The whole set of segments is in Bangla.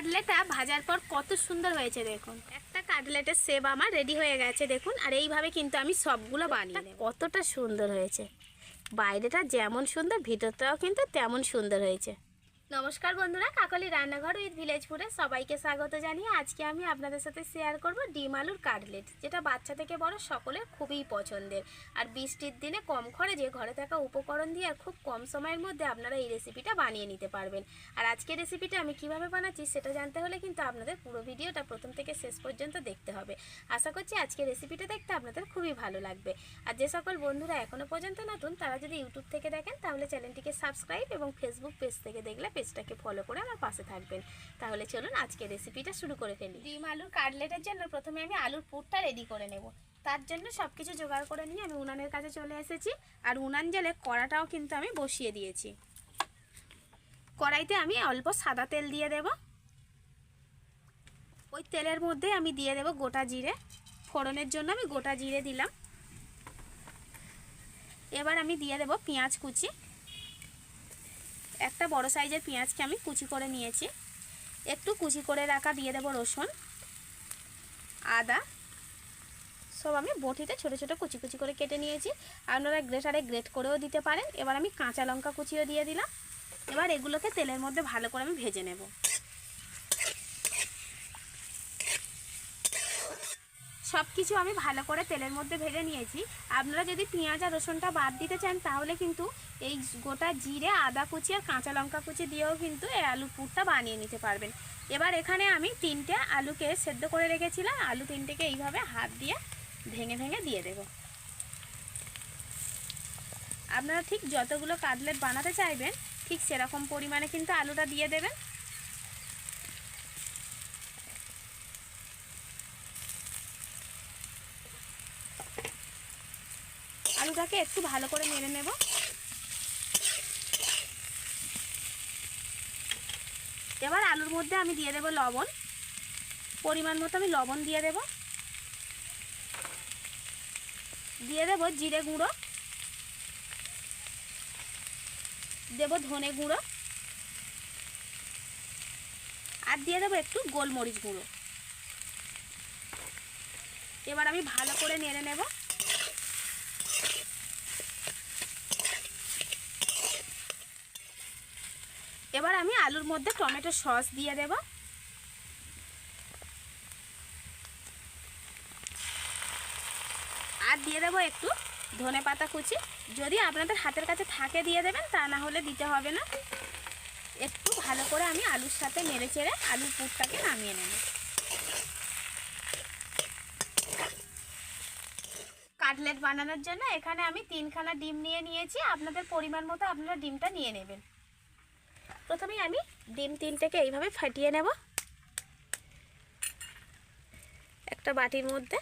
কাটলেটটা ভাজার পর কত সুন্দর হয়েছে দেখুন। একটা কাটলেটের শেপ আমার রেডি হয়ে গেছে দেখুন। আর এইভাবে কিন্তু আমি সবগুলো বানিয়ে নেব। কতটা সুন্দর হয়েছে, বাইরেটা যেমন সুন্দর ভিতরটাও কিন্তু তেমন সুন্দর হয়েছে। নমস্কার বন্ধুরা, কাকলি রান্নাঘর উইথ ভিলেজ ফুডে সবাইকে স্বাগত জানিয়ে আজকে আমি আপনাদের সাথে শেয়ার করব ডিম আলুর কাটলেট, যেটা বাচ্চা থেকে বড় সকলের খুবই পছন্দের। আর বৃষ্টির দিনে কম খরচে ঘরে থাকা উপকরণ দিয়ে আর খুব কম সময়ের মধ্যে আপনারা এই রেসিপিটা বানিয়ে নিতে পারবেন। আর আজকের রেসিপিটা আমি কিভাবে বানাচ্ছি সেটা জানতে হলে কিন্তু আপনাদের পুরো ভিডিওটা প্রথম থেকে শেষ পর্যন্ত দেখতে হবে। আশা করছি আজকের রেসিপিটা দেখতে আপনাদের খুবই ভালো লাগবে। আর যে সকল বন্ধুরা এখনও পর্যন্ত নতুন তারা যদি ইউটিউব থেকে দেখেন তাহলে চ্যানেলটিকে সাবস্ক্রাইব এবং ফেসবুক পেজ থেকে দেখলে পেজটাকে ফলো করে আমার পাশে থাকবেন। তাহলে চলুন আজকে রেসিপিটা শুরু করে ফেলি। ডিম আলুর কাটলেটের জন্য প্রথমে আমি আলুর পুরটা রেডি করে নেব। তার জন্য সব কিছু জোগাড় করে নিয়ে আমি উনানের কাছে চলে এসেছি। আর উনান জ্বালে কড়াটাও কিন্তু আমি বসিয়ে দিয়েছি। কড়াইতে আমি অল্প সাদা তেল দিয়ে দেব। ওই তেলের মধ্যে আমি দিয়ে দেব গোটা জিরে। ফোড়নের জন্য আমি গোটা জিরে দিলাম। এবার আমি দিয়ে দেব পেঁয়াজ কুচি। একটা বড় সাইজের পেঁয়াজকে আমি কুচি করে নিয়েছি। একটু কুচি করে রাখা দিয়ে দেব রসুন, আদা, সব আমি বটিতে ছোট ছোট কুচি কুচি করে কেটে নিয়েছি। আপনারা গ্রেটারে গ্রেট করেও দিতে পারেন। এবার আমি কাঁচা লঙ্কা কুচিও দিয়ে দিলাম। এবার এগুলোকে তেলের মধ্যে ভালো করে আমি ভেজে নেব। সব কিছু আমি ভালো করে তেলের মধ্যে ভেজে নিয়েছি। আপনারা যদি পেঁয়াজ আর রসুনটা বাদ দিতে চান তাহলে কিন্তু এই গোটা জিরে, আদা কুচি আর কাঁচা লঙ্কা কুচি দিয়েও কিন্তু এই আলু পুরটা বানিয়ে নিতে পারবেন। এবার এখানে আমি 3টে আলুকে সেদ্ধ করে রেখেছিলাম। আলু 3টেকে এইভাবে হাত দিয়ে ভেঙে ভেঙে দিয়ে দেব। আপনারা ঠিক যতগুলো কাটলেট বানাতে চাইবেন ঠিক সেরকম পরিমাণে কিন্তু আলুটা দিয়ে দেবেন। আলুটাকে একটু ভালো করে নেড়ে নেব। এবার আলুর মধ্যে আমি দিয়ে দেব লবণ। পরিমাণ মতো আমি লবণ দিয়ে দেব। দিয়ে দেব জিরে গুঁড়ো, দেব ধনে গুঁড়ো, আর দিয়ে দেবো একটু গোলমরিচ গুঁড়ো। এবার আমি ভালো করে নেড়ে নেব। এবার আমি আলুর মধ্যে টমেটো সস দিয়ে দেব। আর দিয়ে দেবো একটু ধনেপাতা কুচি। যদি আপনাদের হাতের কাছে থাকে দিয়ে দেবেন, তা না হলে দিতে হবে না। একটু ভালো করে আমি আলুর সাথে নেড়ে চেড়ে আলুর পুরটাকে নামিয়ে নেব। কাটলেট বানানোর জন্য এখানে আমি 3খানা ডিম নিয়ে নিয়েছি। আপনাদের পরিমাণ মতো আপনারা ডিমটা নিয়ে নেবেন। প্রথমেই আমি ডিম 3টেকে এইভাবে ফাটিয়ে নেব একটা বাটির মধ্যে।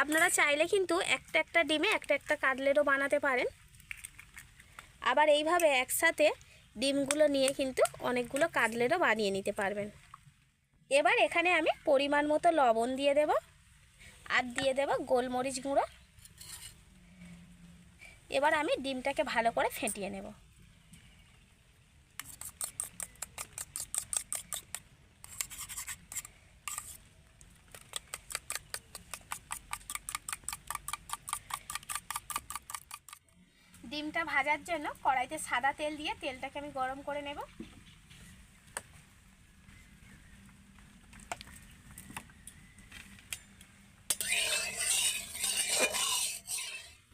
আপনারা চাইলে কিন্তু একটা একটা ডিমে একটা একটা কাটলেটও বানাতে পারেন। আবার এইভাবে একসাথে ডিমগুলো নিয়ে কিন্তু অনেকগুলো কাটলেটও বানিয়ে নিতে পারবেন। এবার এখানে আমি পরিমাণ মতো লবণ দিয়ে দেব আর দিয়ে দেব গোলমরিচ গুঁড়ো। এবার আমি ডিমটাকে ভালো করে ফেটিয়ে নেব। ডিমটা ভাজার জন্য কড়াইতে সাদা তেল দিয়ে তেলটাকে আমি গরম করে নেব।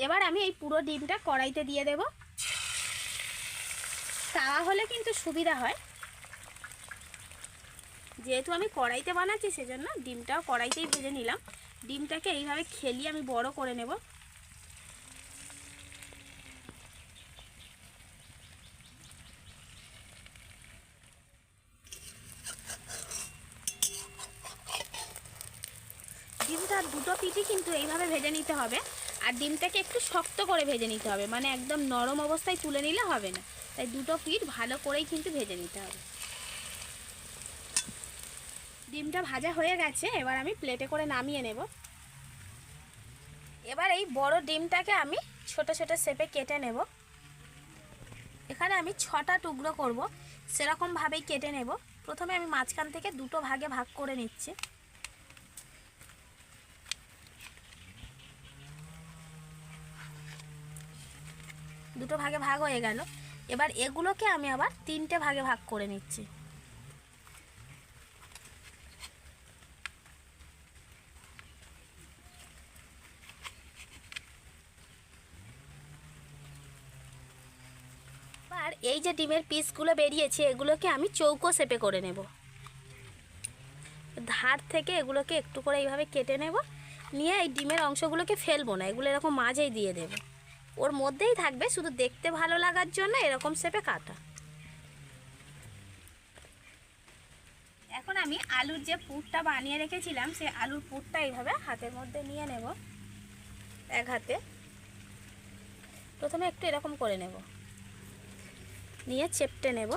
এবার আমি এই পুরো ডিমটা কড়াইতে দিয়ে দেব। তাওয়া হলে কিন্তু সুবিধা হয়, যেহেতু আমি কড়াইতে বানাচ্ছি সেজন্য ডিমটাও কড়াইতেই ভেজে নিলাম। ডিমটাকে এইভাবে খেলিয়ে আমি বড় করে নেব। ডিমটার দুটো পিঠই কিন্তু এইভাবে ভেজে নিতে হবে। আর ডিমটাকে একটু শক্ত করে ভেজে নিতে হবে, মানে একদম নরম অবস্থায় তুলে নিলে হবে না। তাই দুটো পিঠ ভালো করেই কিন্তু ভেজে নিতে হবে। ডিমটা ভাজা হয়ে গেছে, এবার আমি প্লেটে করে নামিয়ে নেব। এবার এই বড় ডিমটাকে আমি ছোট ছোট শেপে কেটে নেব। এখানে আমি 6টা টুকরো করব, সেরকমভাবেই কেটে নেব। প্রথমে আমি মাঝখান থেকে দুটো ভাগে ভাগ করে নিচ্ছি। দুটো ভাগে ভাগ হয়ে গেল। এবার এগুলোকে আমি আবার 3টে ভাগে ভাগ করে নিচ্ছি। আর এই যে ডিমের পিসগুলো বেরিয়েছে এগুলোকে আমি চৌকো শেপে করে নেব। ধার থেকে এগুলোকে একটু করে এইভাবে কেটে নেব, নিয়ে এই ডিমের অংশগুলোকে ফেলবো না, এগুলো এরকম মাঝেই দিয়ে দেব। ওর মধ্যেই থাকবে, শুধু দেখতে ভালো লাগার জন্য এরকম শেপে কাটা। এখন আমি আলুর যে পুরটা বানিয়ে রেখেছিলাম সেই আলুর পুরটা এইভাবে হাতের মধ্যে নিয়ে নেব। এক হাতে প্রথমে একটু এরকম করে নেব, নিয়ে চেপটে নেব।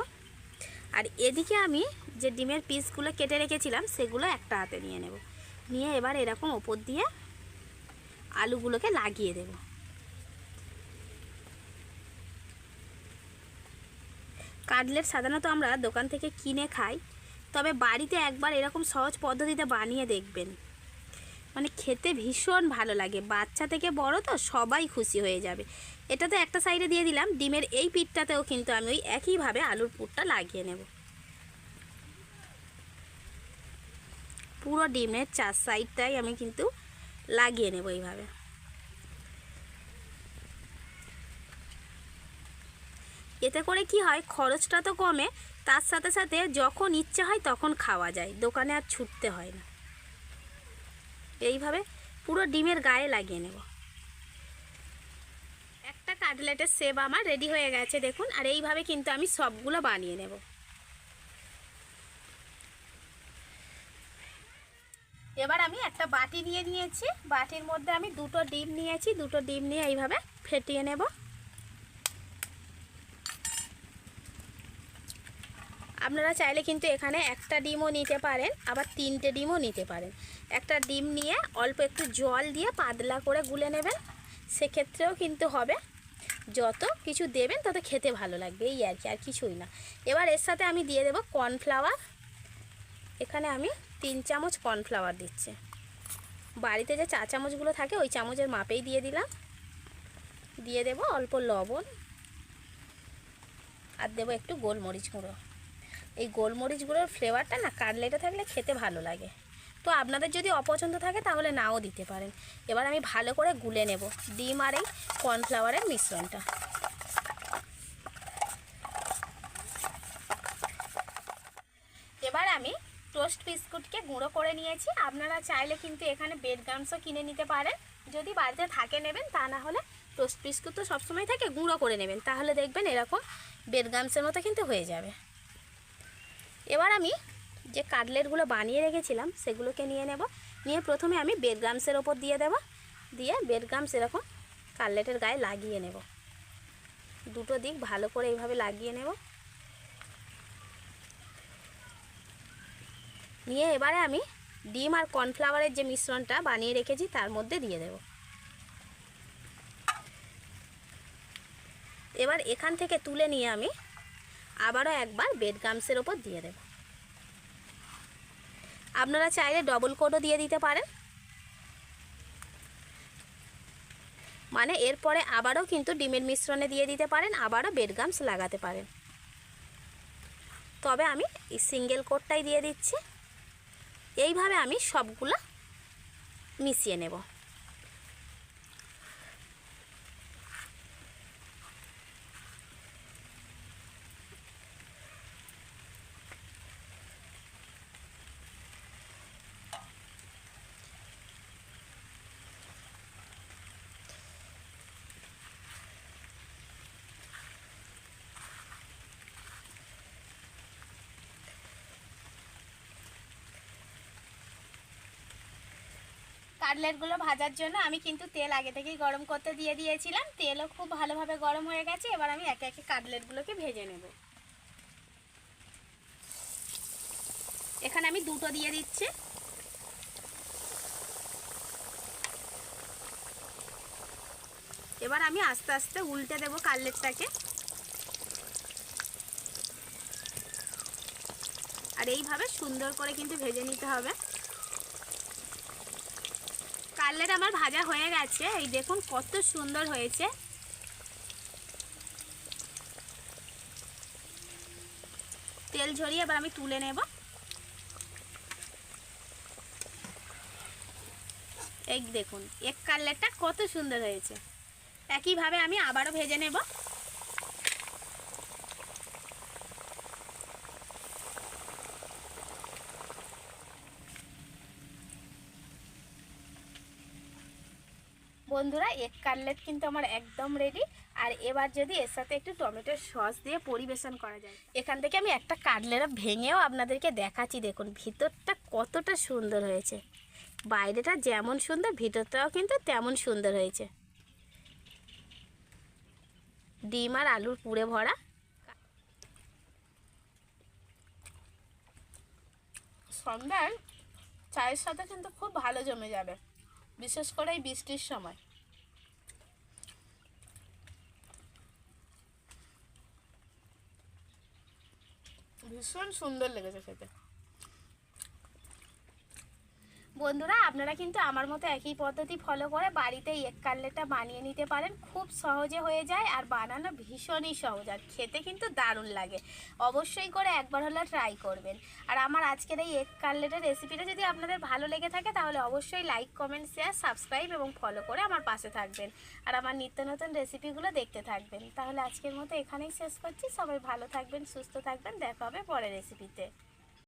আর এদিকে আমি যে ডিমের পিসগুলো কেটে রেখেছিলাম সেগুলো একটা হাতে নিয়ে নেব, নিয়ে এবার এরকম ওপর দিয়ে আলুগুলোকে লাগিয়ে দেব। কাটলেট সাধারণত আমরা দোকান থেকে কিনে খাই, তবে বাড়িতে একবার এরকম সহজ পদ্ধতিতে বানিয়ে দেখবেন, মানে খেতে ভীষণ ভালো লাগে। বাচ্চা থেকে বড় তো সবাই খুশি হয়ে যাবে। এটা তো একটা সাইডে দিয়ে দিলাম, ডিমের এই পিঠটাতেও কিন্তু আমি ওই একইভাবে আলুর পুরটা লাগিয়ে নেব। পুরো ডিমের 4 সাইডটাই আমি কিন্তু লাগিয়ে নেব এইভাবে। এতে করে কি হয়, খরচটা তো কমে, তার সাথে সাথে যখন ইচ্ছে হয় তখন খাওয়া যায়, দোকানে আর ছুটতে হয় না। এইভাবে পুরো ডিমের গায়ে লাগিয়ে নেব। একটা কাটলেটের শেপ আমার রেডি হয়ে গেছে দেখুন। আর এইভাবে কিন্তু আমি সবগুলো বানিয়ে নেব। এবার আমি একটা বাটি নিয়ে নিয়েছি, বাটির মধ্যে আমি দুটো ডিম নিয়েছি, দুটো ডিম নিয়ে এইভাবে ফেটিয়ে নেব। আপনারা চাইলে কিন্তু এখানে একটা ডিমও নিতে পারেন, আবার 3টে ডিমও নিতে পারেন। একটা ডিম নিয়ে অল্প একটু জল দিয়ে পাতলা করে গুলে নেবেন, সেক্ষেত্রেও কিন্তু হবে। যত কিছু দেবেন তত খেতে ভালো লাগবে, এই আর কি, আর কিছুই না। এবার এর সাথে আমি দিয়ে দেব কর্নফ্লাওয়ার। এখানে আমি 3 চামচ কর্নফ্লাওয়ার দিচ্ছি। বাড়িতে যে 4 চামচগুলো থাকে ওই চামচের মাপেই দিয়ে দিলাম। দিয়ে দেব অল্প লবণ, আর দেবো একটু গোলমরিচ গুঁড়ো। এই গোলমরিচ গুঁড়োর ফ্লেভারটা না কাটলেটে থাকলে খেতে ভালো লাগে। তো আপনাদের যদি অপছন্দ থাকে তাহলে নাও দিতে পারেন। এবার আমি ভালো করে গুলে নেব ডিম আর এই কর্নফ্লাওয়ারের মিশ্রণটা। এবার আমি টোস্ট বিস্কুটকে গুঁড়ো করে নিয়েছি। আপনারা চাইলে কিন্তু এখানে ব্রেড ক্রাম্বসও কিনে নিতে পারেন, যদি বাড়িতে থাকে নেবেন, তা না হলে টোস্ট বিস্কুট তো সবসময় থাকে, গুঁড়ো করে নেবেন, তাহলে দেখবেন এরকম ব্রেড ক্রাম্বসের মতো কিন্তু হয়ে যাবে। এবার আমি যে কাটলেটগুলো বানিয়ে রেখেছিলাম সেগুলোকে নিয়ে নেব, নিয়ে প্রথমে আমি ব্রেড ক্রাম্বসের ওপর দিয়ে দেব, দিয়ে ব্রেড ক্রাম্বস এরকম কাটলেটের গায়ে লাগিয়ে নেব। দুটো দিক ভালো করে এইভাবে লাগিয়ে নেব। নিয়ে এবারে আমি ডিম আর কর্নফ্লাওয়ারের যে মিশ্রণটা বানিয়ে রেখেছি তার মধ্যে দিয়ে দেব। এবার এখান থেকে তুলে নিয়ে আমি আবারও একবার ব্রেড ক্রাম্বসের ওপর দিয়ে দেব। আপনারা চাইলে ডবল কোটও দিয়ে দিতে পারেন, মানে এরপরে আবারও কিন্তু ডিমের মিশ্রণে দিয়ে দিতে পারেন, আবারও ব্রেড ক্রাম্বস লাগাতে পারেন। তবে আমি এই সিঙ্গেল কোটটাই দিয়ে দিচ্ছি। এইভাবে আমি সবগুলো মিশিয়ে নেব। কাটলেটগুলো ভাজার জন্য আমি কিন্তু তেল আগে থেকেই গরম করতে দিয়ে দিয়েছিলাম, তেলও খুব ভালোভাবে গরম হয়ে গেছে। এবার আমি একে একে কাটলেটগুলোকে ভেজে নেব। এখানে আমি দুটো দিয়ে দিচ্ছি। এবার আমি আস্তে আস্তে উল্টে দেব কাটলেটটাকে। আর এইভাবে সুন্দর করে কিন্তু ভেজে নিতে হবে। কাটলেট আমার ভাজা হয়ে গেছে, এই দেখুন কত সুন্দর হয়েছে। তেল ঝরিয়ে এবার আমি তুলে নেব। এই দেখুন এক কাটলেটটা কত সুন্দর হয়েছে। একইভাবে আমি আবারও ভেজে নেব। বন্ধুরা এগ কাটলেট কিন্তু আমার একদম রেডি। আর এবার যদি এর সাথে একটু টমেটোর সস দিয়ে পরিবেশন করা যায়। এখান থেকে আমি একটা কাটলেট ভেঙেও আপনাদেরকে দেখাচ্ছি, দেখুন ভিতরটা কতটা সুন্দর হয়েছে। বাইরেটা যেমন সুন্দর ভিতরটাও কিন্তু তেমন সুন্দর হয়েছে। ডিম আর আলুর পুরে ভরা। সন্ধ্যায় চায়ের সাথে কিন্তু খুব ভালো জমে যাবে, বিশেষ করে এই বৃষ্টির সময়। ভীষণ সুন্দর লেগেছে খেতে। বন্ধুরা আপনারা কিন্তু আমার মতো একই পদ্ধতি ফলো করে বাড়িতে এগ কাটলেটটা বানিয়ে নিতে পারেন। খুব সহজে হয়ে যায় আর বানানো ভীষণই সহজ, আর খেতে কিন্তু দারুণ লাগে। অবশ্যই করে একবার হলে ট্রাই করবেন। আর আমার আজকের এই এগ কাটলেটের রেসিপিটা যদি আপনাদের ভালো লেগে থাকে তাহলে অবশ্যই লাইক, কমেন্ট, শেয়ার, সাবস্ক্রাইব এবং ফলো করে আমার পাশে থাকবেন। আর আমার নিত্য নতুন রেসিপিগুলো দেখতে থাকবেন। তাহলে আজকের মতো এখানেই শেষ করছি। সবাই ভালো থাকবেন, সুস্থ থাকবেন। দেখা হবে পরের রেসিপিতে।